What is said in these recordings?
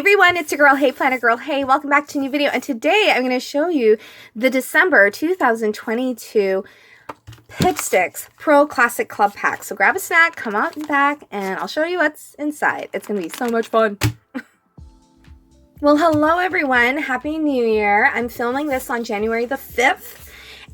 everyone, it's your girl, Hey Planner Girl. Hey, welcome back to a new video, and today I'm going to show you the December 2022 Pipsticks Pro Classic Club Pack. So grab a snack, come out and back, and I'll show you what's inside. It's going to be so much fun. Well, hello everyone. Happy New Year. I'm filming this on January the 5th.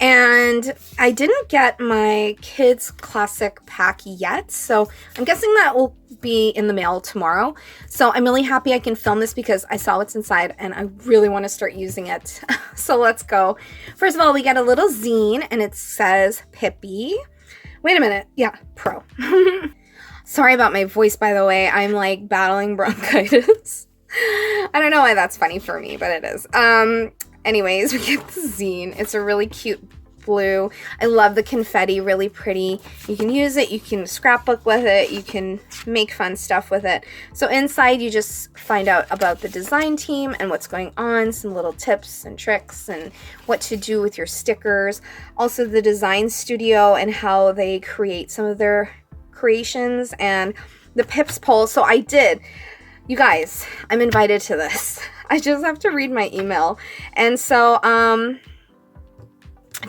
And I didn't get my kids classic pack yet, so I'm guessing that will be in the mail tomorrow. So I'm really happy I can film this because I saw what's inside and I really want to start using it. So let's go. First of all, we get a little zine and it says Pippi. Wait a minute. Yeah, Pro. Sorry about my voice, by the way. I'm like battling bronchitis. I don't know why that's funny for me, but it is. Anyways, we get the zine. It's a really cute blue. I love the confetti, really pretty. You can use it, you can scrapbook with it, you can make fun stuff with it. So inside you just find out about the design team and what's going on, some little tips and tricks and what to do with your stickers. Also the design studio and how they create some of their creations and the Pips poll. So I did. You guys, I'm invited to this. I just have to read my email. And so,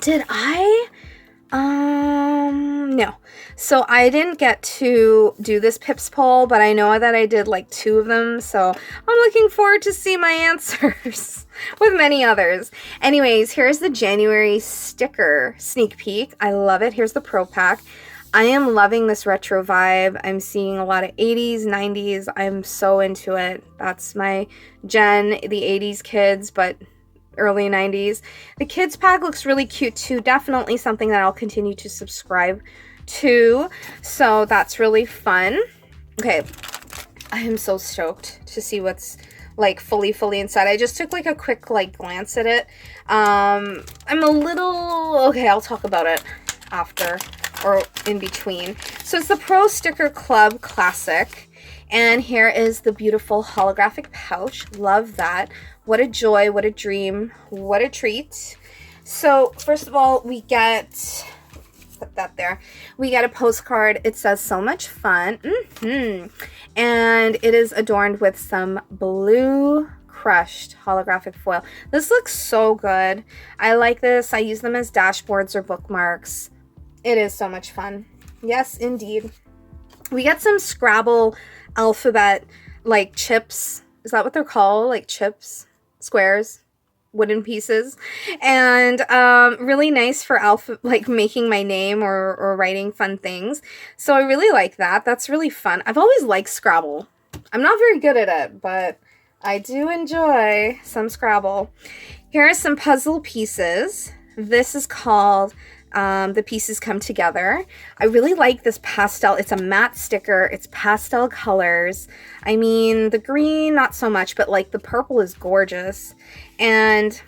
did I? No. So I didn't get to do this Pips poll, but I know that I did like 2 of them. So I'm looking forward to see my answers with many others. Anyways, here's the January sticker sneak peek. I love it. Here's the Pro Pack. I am loving this retro vibe. I'm seeing a lot of 80s, 90s. I'm so into it. That's my gen, the 80s kids, but early 90s. The kids pack looks really cute too. Definitely something that I'll continue to subscribe to. So that's really fun. Okay, I am so stoked to see what's like fully inside. I just took like a quick like glance at it. I'm a little, okay, I'll talk about it after or in between. So it's the Pro Sticker Club Classic, and here is the beautiful holographic pouch. Love that. What a joy, what a dream, what a treat. So first of all, we get, put that there, we get a postcard. It says so much fun, and it is adorned with some blue crushed holographic foil. This looks so good. I like this. I use them as dashboards or bookmarks. It is so much fun. Yes, indeed. We get some Scrabble alphabet, like chips. Is that what they're called? Like chips? Squares? Wooden pieces? And really nice for like making my name or writing fun things. So I really like that. That's really fun. I've always liked Scrabble. I'm not very good at it, but I do enjoy some Scrabble. Here are some puzzle pieces. This is called The Pieces Come Together. I really like this pastel. It's a matte sticker. It's pastel colors. I mean, the green, not so much, but like the purple is gorgeous. And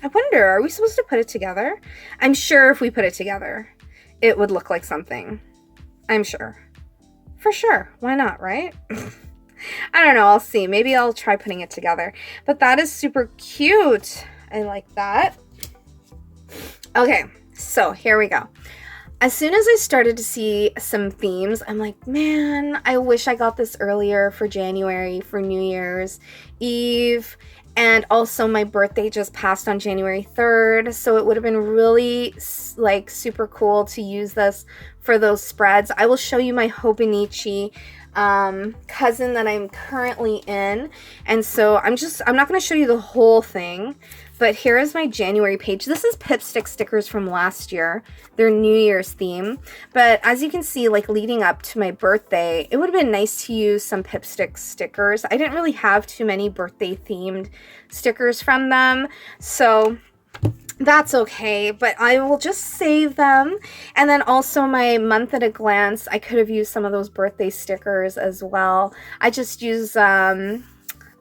I wonder, are we supposed to put it together? I'm sure if we put it together, it would look like something. I'm sure. For sure. Why not, right? I don't know. I'll see. Maybe I'll try putting it together. But that is super cute. I like that. Okay. So here we go. As soon as I started to see some themes, I'm like, man, I wish I got this earlier for January, for New Year's Eve. And also my birthday just passed on January 3rd. So it would have been really like super cool to use this for those spreads. I will show you my Hobonichi cousin that I'm currently in. And so I'm not going to show you the whole thing. But here is my January page. This is Pipstick stickers from last year, their New Year's theme. But as you can see, like leading up to my birthday, it would have been nice to use some Pipstick stickers. I didn't really have too many birthday themed stickers from them, so that's okay. But I will just save them. And then also my month at a glance, I could have used some of those birthday stickers as well. I just use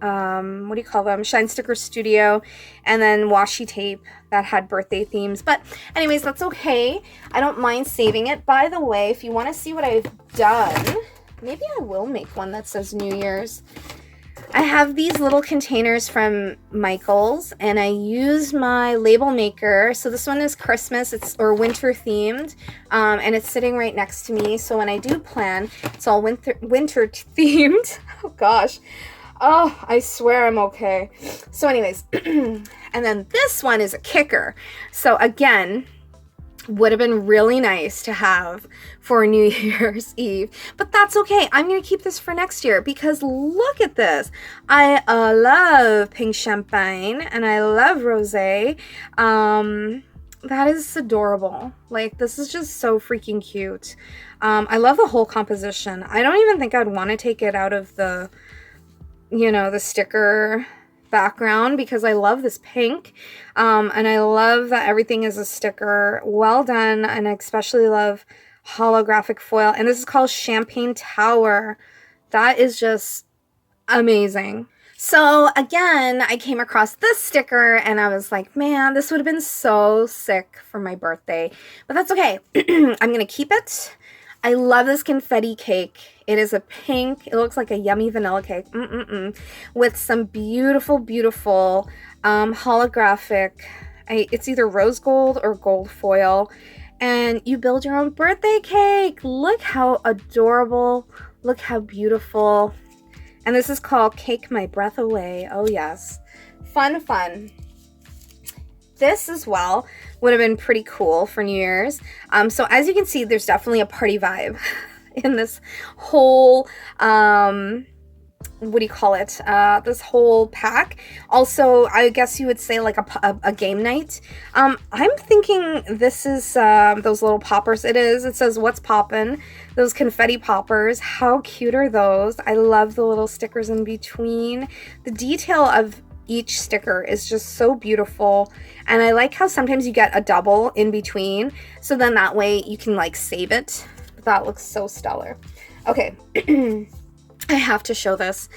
what do you call them? Shine Sticker Studio, and then washi tape that had birthday themes. But anyways, that's okay. I don't mind saving it. By the way, if you want to see what I've done, maybe I will make one that says New Year's. I have these little containers from Michaels, and I used my label maker. So this one is Christmas, or winter themed, and it's sitting right next to me. So when I do plan, it's all winter themed. Oh gosh. Oh, I swear I'm okay. So anyways, and then this one is a kicker. So again, would have been really nice to have for New Year's Eve, but that's okay. I'm going to keep this for next year because look at this. I love pink champagne and I love rosé. That is adorable. Like, this is just so freaking cute. I love the whole composition. I don't even think I'd want to take it out of the, you know, the sticker background because I love this pink. And I love that everything is a sticker. Well done. And I especially love holographic foil. And this is called Champagne Tower. That is just amazing. So again, I came across this sticker and I was like, man, this would have been so sick for my birthday. But that's okay. I'm going to keep it. I love this confetti cake. It is a pink. It looks like a yummy vanilla cake. With some beautiful, beautiful holographic. It's either rose gold or gold foil. And you build your own birthday cake. Look how adorable. Look how beautiful. And this is called Cake My Breath Away. Oh, yes. Fun, fun. This as well would have been pretty cool for New Year's. So as you can see, there's definitely a party vibe in this whole, what do you call it? This whole pack. Also, I guess you would say like a game night. I'm thinking this is those little poppers. It is. It says what's poppin'. Those confetti poppers. How cute are those? I love the little stickers in between. The detail of each sticker is just so beautiful. And I like how sometimes you get a double in between. So then that way you can like save it. That looks so stellar. Okay. I have to show this.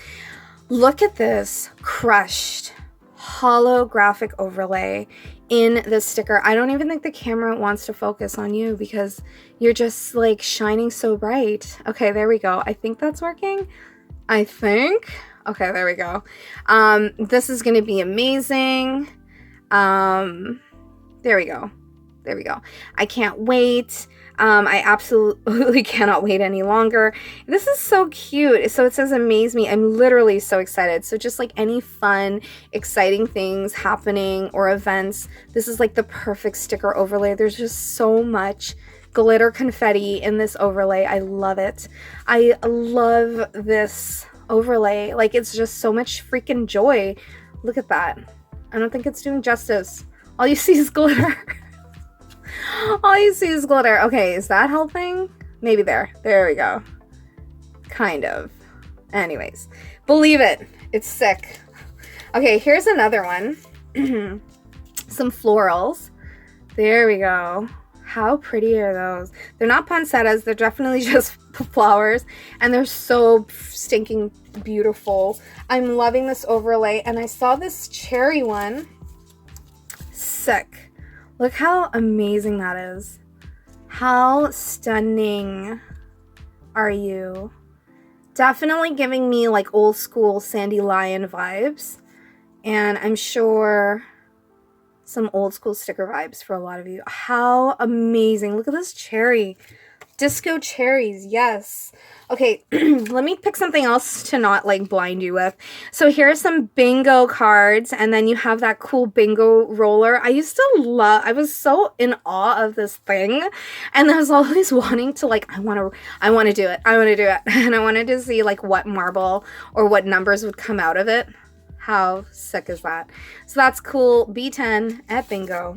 Look at this crushed holographic overlay in this sticker. I don't even think the camera wants to focus on you because you're just like shining so bright. Okay, there we go. I think that's working. I think. Okay, there we go. This is going to be amazing. There we go. There we go. I can't wait. I absolutely cannot wait any longer. This is so cute. So it says amaze me. I'm literally so excited. So just like any fun, exciting things happening or events, this is like the perfect sticker overlay. There's just so much glitter confetti in this overlay. I love it. I love this overlay. Like, it's just so much freaking joy. Look at that. I don't think it's doing justice. All you see is glitter. All you see is glitter. Okay, is that helping? Maybe there. There we go. Kind of. Anyways, believe it. It's sick. Okay, here's another one. Some florals. There we go. How pretty are those? They're not poinsettias. They're definitely just flowers. And they're so stinking beautiful. I'm loving this overlay. And I saw this cherry one. Sick. Look how amazing that is. How stunning are you? Definitely giving me like old school Sandy Lion vibes. And I'm sure some old school sticker vibes for a lot of you. How amazing. Look at this cherry. Disco cherries. Yes. Okay, let me pick something else to not like blind you with. So here's some bingo cards, and then you have that cool bingo roller. I used to love, I was so in awe of this thing, and I was always wanting to like, I want to do it. I want to do it. And I wanted to see like what marble or what numbers would come out of it. How sick is that? So that's cool. B10 at bingo.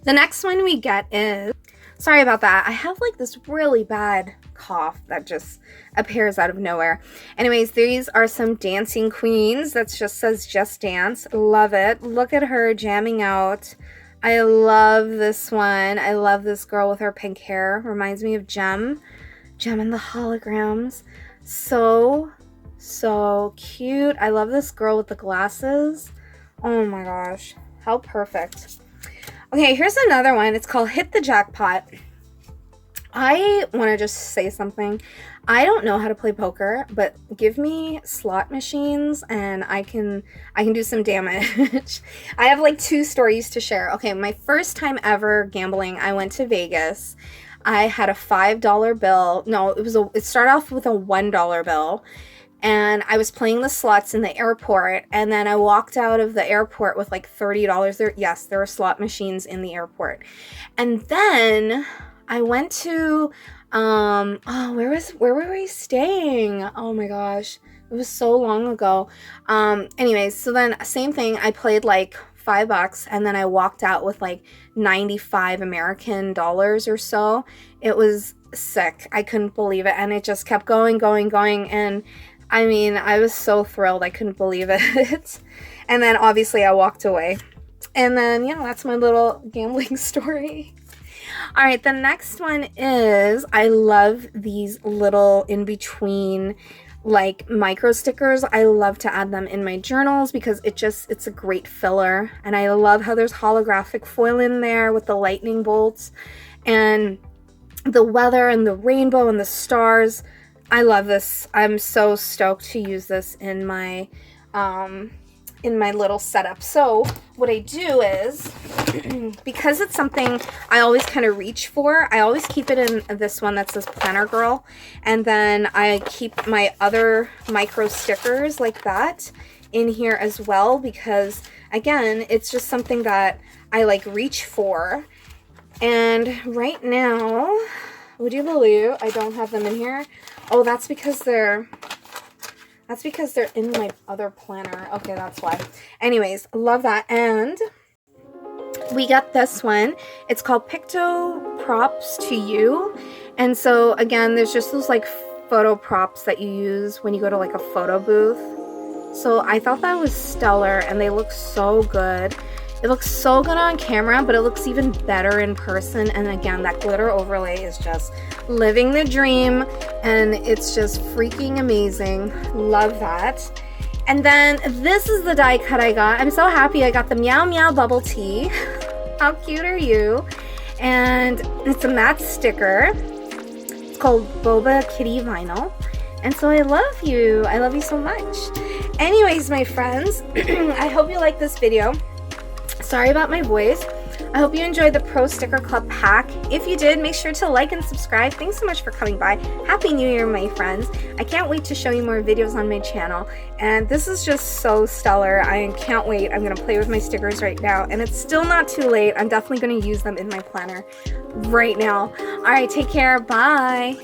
The next one we get is, sorry about that. I have like this really bad cough that just appears out of nowhere. Anyways, these are some dancing queens. That just says just dance. Love it. Look at her jamming out. I love this one. I love this girl with her pink hair. Reminds me of Gem. Gem and the holograms. So cute. I love this girl with the glasses. Oh my gosh. How perfect. Okay, here's another one. It's called Hit the Jackpot. I want to just say something. I don't know how to play poker, but give me slot machines and I can do some damage. I have like 2 stories to share. Okay, my first time ever gambling, I went to Vegas. I had a $5 bill. No, it started off with a $1 bill. and I was playing the slots in the airport, and then I walked out of the airport with like $30 there. Yes, there were slot machines in the airport. And then I went to where were we staying? Oh my gosh, it was so long ago. Anyways, so then same thing, I played like $5, and then I walked out with like 95 American dollars or so. It was sick. I couldn't believe it, and it just kept going, and I mean, I was so thrilled. I couldn't believe it. And then obviously I walked away. And then, yeah, that's my little gambling story. All right, the next one is, I love these little in-between like micro stickers. I love to add them in my journals because it's a great filler. And I love how there's holographic foil in there with the lightning bolts and the weather and the rainbow and the stars. I love this. I'm so stoked to use this in my little setup. So what I do is, because it's something I always kind of reach for, I always keep it in this one that says Planner Girl, and then I keep my other micro stickers like that in here as well, because again, it's just something that I like reach for. And right now, would you believe I don't have them in here? Oh, that's because they're in my other planner. Okay, that's why. Anyways, love that. And we got this one. It's called Picto Props to You. And so again, there's just those like photo props that you use when you go to like a photo booth. So I thought that was stellar, and they look so good. It looks so good on camera, but it looks even better in person. And again, that glitter overlay is just living the dream, and it's just freaking amazing. Love that. And then this is the die cut I got. I'm so happy I got the Meow Meow bubble tea. How cute are you? And it's a matte sticker. It's called Boba Kitty Vinyl. And so I love you. I love you so much. Anyways, my friends, I hope you like this video. Sorry about my voice. I hope you enjoyed the Pro Sticker Club pack. If you did, make sure to like and subscribe. Thanks so much for coming by. Happy New Year, my friends. I can't wait to show you more videos on my channel. And this is just so stellar. I can't wait. I'm going to play with my stickers right now. And it's still not too late. I'm definitely going to use them in my planner right now. All right, take care. Bye.